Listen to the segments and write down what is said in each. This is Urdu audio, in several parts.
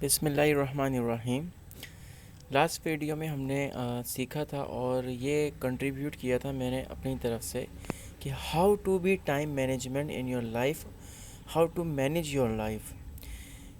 بسم اللہ الرحمن الرحیم۔ لاسٹ ویڈیو میں ہم نے سیکھا تھا اور یہ کنٹریبیوٹ کیا تھا میں نے اپنی طرف سے کہ how to be time management in your life, how to manage your life.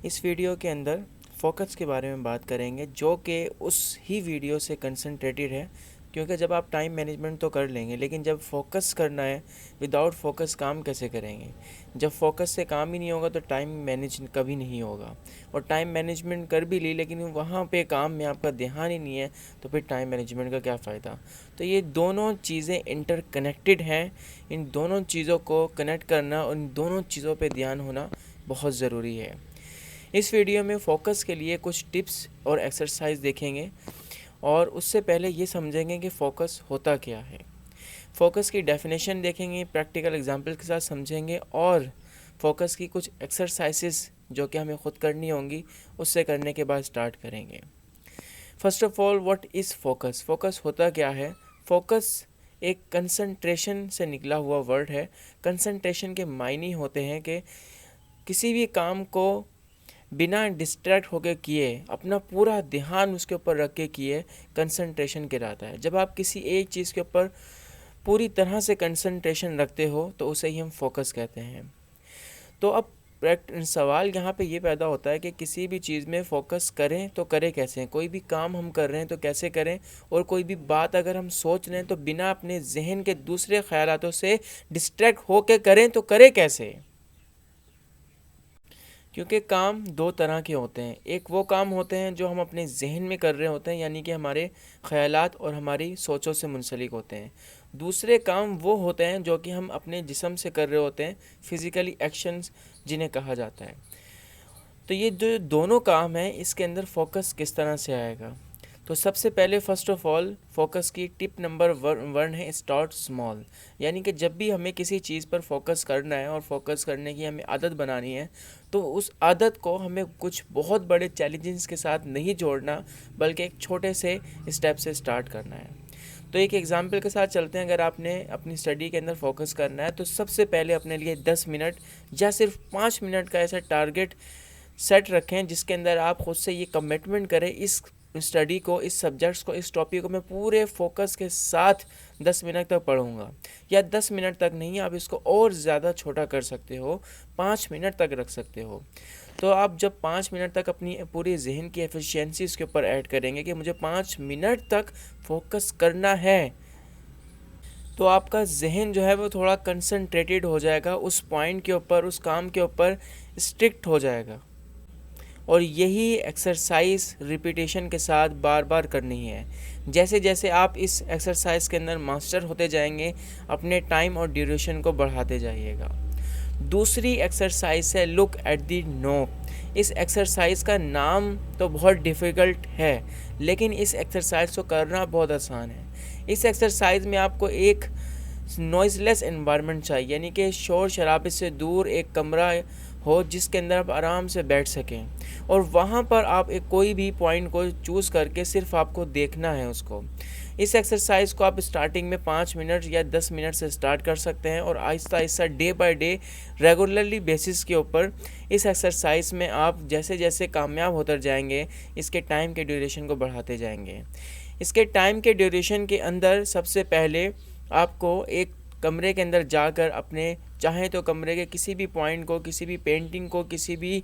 اس ویڈیو کے اندر فوکس کے بارے میں بات کریں گے، جو کہ اس ہی ویڈیو سے کنسنٹریٹڈ ہے، کیونکہ جب آپ ٹائم مینجمنٹ تو کر لیں گے لیکن جب فوکس کرنا ہے، وداؤٹ فوکس کام کیسے کریں گے؟ جب فوکس سے کام ہی نہیں ہوگا تو ٹائم مینج کبھی نہیں ہوگا، اور ٹائم مینجمنٹ کر بھی لی لیکن وہاں پہ کام میں آپ کا دھیان ہی نہیں ہے تو پھر ٹائم مینجمنٹ کا کیا فائدہ؟ تو یہ دونوں چیزیں انٹر کنیکٹڈ ہیں، ان دونوں چیزوں کو کنیکٹ کرنا اور ان دونوں چیزوں پہ دھیان ہونا بہت ضروری ہے۔ اس ویڈیو میں فوکس کے لیے کچھ ٹپس اور ایکسرسائز دیکھیں گے، اور اس سے پہلے یہ سمجھیں گے کہ فوکس ہوتا کیا ہے۔ فوکس کی ڈیفینیشن دیکھیں گے، پریکٹیکل ایگزامپل کے ساتھ سمجھیں گے، اور فوکس کی کچھ ایکسرسائزز جو کہ ہمیں خود کرنی ہوں گی، اس سے کرنے کے بعد سٹارٹ کریں گے۔ First of all, what is focus? Focus ہوتا کیا ہے؟ فوکس ایک کنسنٹریشن سے نکلا ہوا ورڈ ہے۔ کنسنٹریشن کے معنی ہوتے ہیں کہ کسی بھی کام کو بنا ڈسٹریکٹ ہو کے کیے، اپنا پورا دھیان اس کے اوپر رکھ کے کیے، کنسنٹریشن کہلاتا ہے۔ جب آپ کسی ایک چیز کے اوپر پوری طرح سے کنسنٹریشن رکھتے ہو تو اسے ہی ہم فوکس کہتے ہیں۔ تو اب سوال یہاں پہ یہ پیدا ہوتا ہے کہ کسی بھی چیز میں فوکس کریں تو کریں کیسے؟ کوئی بھی کام ہم کر رہے ہیں تو کیسے کریں؟ اور کوئی بھی بات اگر ہم سوچ رہے ہیں تو بنا اپنے ذہن کے دوسرے خیالاتوں سے ڈسٹریکٹ ہو کے کریں تو کریں کیسے؟ کیونکہ کام دو طرح کے ہوتے ہیں، ایک وہ کام ہوتے ہیں جو ہم اپنے ذہن میں کر رہے ہوتے ہیں، یعنی کہ ہمارے خیالات اور ہماری سوچوں سے منسلک ہوتے ہیں۔ دوسرے کام وہ ہوتے ہیں جو کہ ہم اپنے جسم سے کر رہے ہوتے ہیں، فزیکلی ایکشنز جنہیں کہا جاتا ہے۔ تو یہ جو دونوں کام ہیں، اس کے اندر فوکس کس طرح سے آئے گا؟ تو سب سے پہلے فرسٹ آف آل فوکس کی ٹپ نمبر 1 ہے اسٹارٹ اسمال، یعنی کہ جب بھی ہمیں کسی چیز پر فوکس کرنا ہے اور فوکس کرنے کی ہمیں عادت بنانی ہے تو اس عادت کو ہمیں کچھ بہت بڑے چیلنجز کے ساتھ نہیں جوڑنا، بلکہ ایک چھوٹے سے اسٹیپ سے اسٹارٹ کرنا ہے۔ تو ایک ایگزامپل کے ساتھ چلتے ہیں، اگر آپ نے اپنی اسٹڈی کے اندر فوکس کرنا ہے تو سب سے پہلے اپنے لیے 10 منٹ یا صرف 5 منٹ کا ایسا ٹارگٹ سیٹ رکھیں جس کے اندر آپ خود سے یہ کمٹمنٹ کریں، اس اسٹڈی کو، اس سبجیکٹس کو، اس ٹاپک کو میں پورے فوکس کے ساتھ 10 منٹ تک پڑھوں گا۔ یا 10 منٹ تک نہیں، آپ اس کو اور زیادہ چھوٹا کر سکتے ہو، 5 منٹ تک رکھ سکتے ہو۔ تو آپ جب 5 منٹ تک اپنی پوری ذہن کی ایفیشینسی اس کے اوپر ایڈ کریں گے کہ مجھے 5 منٹ تک فوکس کرنا ہے، تو آپ کا ذہن جو ہے وہ تھوڑا کنسنٹریٹڈ ہو جائے گا، اس پوائنٹ کے اوپر، اس کام کے اوپر اسٹرکٹ ہو جائے گا۔ اور یہی ایکسرسائز ریپیٹیشن کے ساتھ بار بار کرنی ہے۔ جیسے جیسے آپ اس ایکسرسائز کے اندر ماسٹر ہوتے جائیں گے، اپنے ٹائم اور ڈیوریشن کو بڑھاتے جائیے گا۔ دوسری ایکسرسائز ہے لک ایٹ دی نوب۔ اس ایکسرسائز کا نام تو بہت ڈیفیکلٹ ہے لیکن اس ایکسرسائز کو کرنا بہت آسان ہے۔ اس ایکسرسائز میں آپ کو ایک نوائز لیس انوائرمنٹ چاہیے، یعنی کہ شور شرابے سے دور ایک کمرہ ہو جس کے اندر آپ آرام سے بیٹھ سکیں، اور وہاں پر آپ ایک کوئی بھی پوائنٹ کو چوز کر کے صرف آپ کو دیکھنا ہے اس کو۔ اس ایکسرسائز کو آپ اسٹارٹنگ میں 5 منٹ یا 10 منٹ سے اسٹارٹ کر سکتے ہیں، اور آہستہ آہستہ day by day regularly basis کے اوپر اس ایکسرسائز میں آپ جیسے جیسے کامیاب ہوتے جائیں گے، اس کے ٹائم کے ڈیوریشن کو بڑھاتے جائیں گے۔ اس کے ٹائم کے ڈیوریشن کے اندر سب سے پہلے آپ کو ایک کمرے کے اندر جا کر اپنے چاہیں تو کمرے کے کسی بھی پوائنٹ کو، کسی بھی پینٹنگ کو، کسی بھی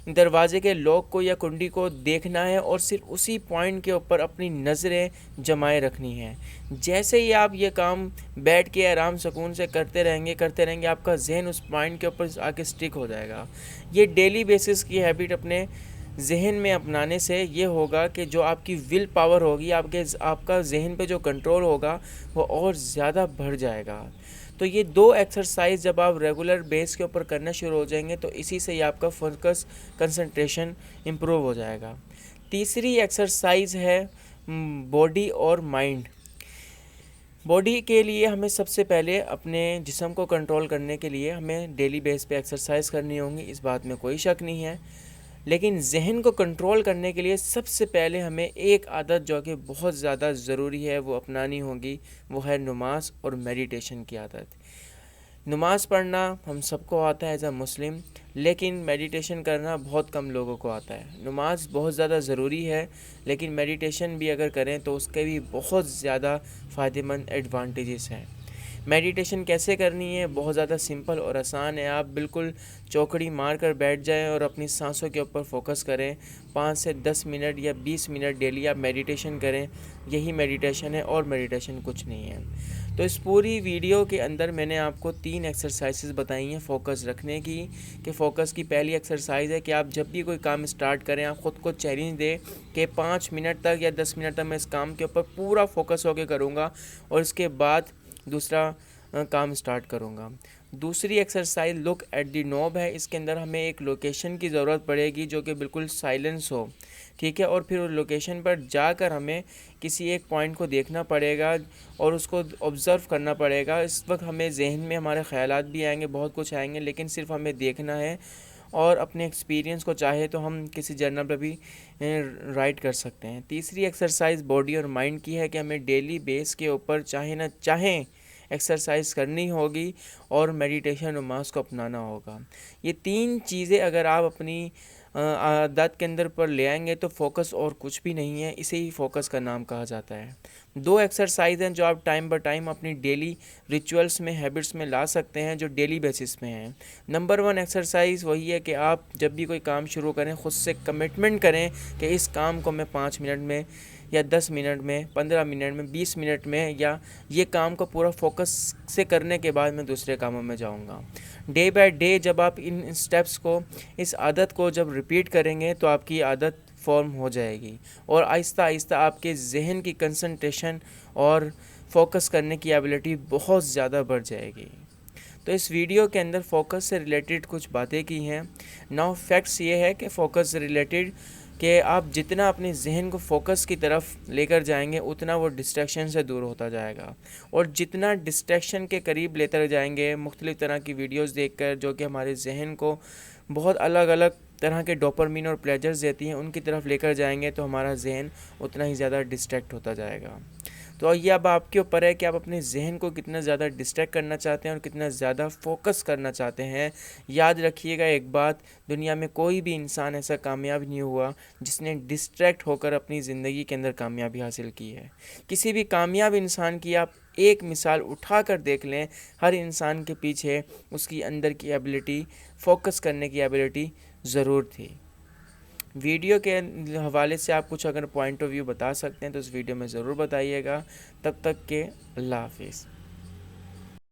دروازے کے لاک کو یا کنڈی کو دیکھنا ہے، اور صرف اسی پوائنٹ کے اوپر اپنی نظریں جمائے رکھنی ہیں۔ جیسے ہی آپ یہ کام بیٹھ کے آرام سکون سے کرتے رہیں گے، آپ کا ذہن اس پوائنٹ کے اوپر آ کے اسٹک ہو جائے گا۔ یہ ڈیلی بیسس کی ہیبٹ اپنے ذہن میں اپنانے سے یہ ہوگا کہ جو آپ کی ول پاور ہوگی، آپ کا ذہن پہ جو کنٹرول ہوگا وہ اور زیادہ بڑھ جائے گا۔ تو یہ دو ایکسرسائز جب آپ ریگولر بیس کے اوپر کرنا شروع ہو جائیں گے تو اسی سے ہی آپ کا فوکس کنسنٹریشن امپروو ہو جائے گا۔ تیسری ایکسرسائز ہے باڈی اور مائنڈ۔ باڈی کے لیے ہمیں سب سے پہلے اپنے جسم کو کنٹرول کرنے کے لیے ہمیں ڈیلی بیس پہ ایکسرسائز کرنی ہوں گی، اس بات میں کوئی شک نہیں ہے۔ لیکن ذہن کو کنٹرول کرنے کے لیے سب سے پہلے ہمیں ایک عادت جو کہ بہت زیادہ ضروری ہے وہ اپنانی ہوگی، وہ ہے نماز اور میڈیٹیشن کی عادت۔ نماز پڑھنا ہم سب کو آتا ہے ایز اے مسلم، لیکن میڈیٹیشن کرنا بہت کم لوگوں کو آتا ہے۔ نماز بہت زیادہ ضروری ہے، لیکن میڈیٹیشن بھی اگر کریں تو اس کے بھی بہت زیادہ فائدہ مند ایڈوانٹیجز ہیں۔ میڈیٹیشن کیسے کرنی ہے؟ بہت زیادہ سمپل اور آسان ہے۔ آپ بالکل چوکڑی مار کر بیٹھ جائیں اور اپنی سانسوں کے اوپر فوکس کریں۔ 5 سے 10 منٹ یا 20 منٹ ڈیلی آپ میڈیٹیشن کریں، یہی میڈیٹیشن ہے اور میڈیٹیشن کچھ نہیں ہے۔ تو اس پوری ویڈیو کے اندر میں نے آپ کو 3 ایکسرسائزز بتائی ہیں فوکس رکھنے کی، کہ فوکس کی پہلی ایکسرسائز ہے کہ آپ جب بھی کوئی کام سٹارٹ کریں، آپ خود کو چیلنج دیں کہ 5 منٹ تک یا 10 منٹ تک میں اس کام کے اوپر پورا فوکس ہو کے کروں گا، اور اس کے بعد دوسرا کام سٹارٹ کروں گا۔ دوسری exercise look at the knob ہے۔ اس کے اندر ہمیں ایک لوکیشن کی ضرورت پڑے گی جو کہ بالکل سائلنس ہو، ٹھیک ہے، اور پھر اس لوکیشن پر جا کر ہمیں کسی ایک پوائنٹ کو دیکھنا پڑے گا اور اس کو آبزرو کرنا پڑے گا۔ اس وقت ہمیں ذہن میں ہمارے خیالات بھی آئیں گے، بہت کچھ آئیں گے، لیکن صرف ہمیں دیکھنا ہے، اور اپنے ایکسپیرینس کو چاہے تو ہم کسی جرنل پہ بھی رائٹ کر سکتے ہیں۔ تیسری ایکسرسائز باڈی اور مائنڈ کی ہے کہ ہمیں ڈیلی بیس کے اوپر چاہے نہ چاہیں ایکسرسائز کرنی ہوگی اور میڈیٹیشن نماز کو اپنانا ہوگا۔ یہ 3 چیزیں اگر آپ اپنی عادت کے اندر پر لے آئیں گے تو فوکس اور کچھ بھی نہیں ہے، اسے ہی فوکس کا نام کہا جاتا ہے۔ 2 ایکسرسائز ہیں جو آپ ٹائم بائی ٹائم اپنی ڈیلی ریچولز میں، ہیبٹس میں لا سکتے ہیں، جو ڈیلی بیسس میں ہیں۔ نمبر 1 ایکسرسائز وہی ہے کہ آپ جب بھی کوئی کام شروع کریں، خود سے کمٹمنٹ کریں کہ اس کام کو میں 5 منٹ میں یا 10 منٹ میں، 15 منٹ میں، 20 منٹ میں، یا یہ کام کو پورا فوکس سے کرنے کے بعد میں دوسرے کاموں میں جاؤں گا۔ ڈے بائی ڈے جب آپ ان سٹیپس کو، اس عادت کو جب ریپیٹ کریں گے تو آپ کی عادت فارم ہو جائے گی، اور آہستہ آہستہ آپ کے ذہن کی کنسنٹریشن اور فوکس کرنے کی ایبلٹی بہت زیادہ بڑھ جائے گی۔ تو اس ویڈیو کے اندر فوکس سے ریلیٹڈ کچھ باتیں کی ہیں۔ ناؤ فیکٹس یہ ہے کہ فوکس سے ریلیٹڈ کہ آپ جتنا اپنے ذہن کو فوکس کی طرف لے کر جائیں گے اتنا وہ ڈسٹریکشن سے دور ہوتا جائے گا، اور جتنا ڈسٹریکشن کے قریب لیتے جائیں گے مختلف طرح کی ویڈیوز دیکھ کر جو کہ ہمارے ذہن کو بہت الگ الگ طرح کے ڈوپامین اور پلیجرز دیتی ہیں، ان کی طرف لے کر جائیں گے تو ہمارا ذہن اتنا ہی زیادہ ڈسٹریکٹ ہوتا جائے گا۔ تو یہ اب آپ کے اوپر ہے کہ آپ اپنے ذہن کو کتنا زیادہ ڈسٹریکٹ کرنا چاہتے ہیں اور کتنا زیادہ فوکس کرنا چاہتے ہیں۔ یاد رکھیے گا ایک بات، دنیا میں کوئی بھی انسان ایسا کامیاب نہیں ہوا جس نے ڈسٹریکٹ ہو کر اپنی زندگی کے اندر کامیابی حاصل کی ہے۔ کسی بھی کامیاب انسان کی آپ ایک مثال اٹھا کر دیکھ لیں، ہر انسان کے پیچھے اس کی اندر کی ایبلٹی، فوکس کرنے کی ایبلٹی ضرور تھی۔ ویڈیو کے حوالے سے آپ کچھ اگر پوائنٹ آف ویو بتا سکتے ہیں تو اس ویڈیو میں ضرور بتائیے گا۔ تب تک کہ اللہ حافظ۔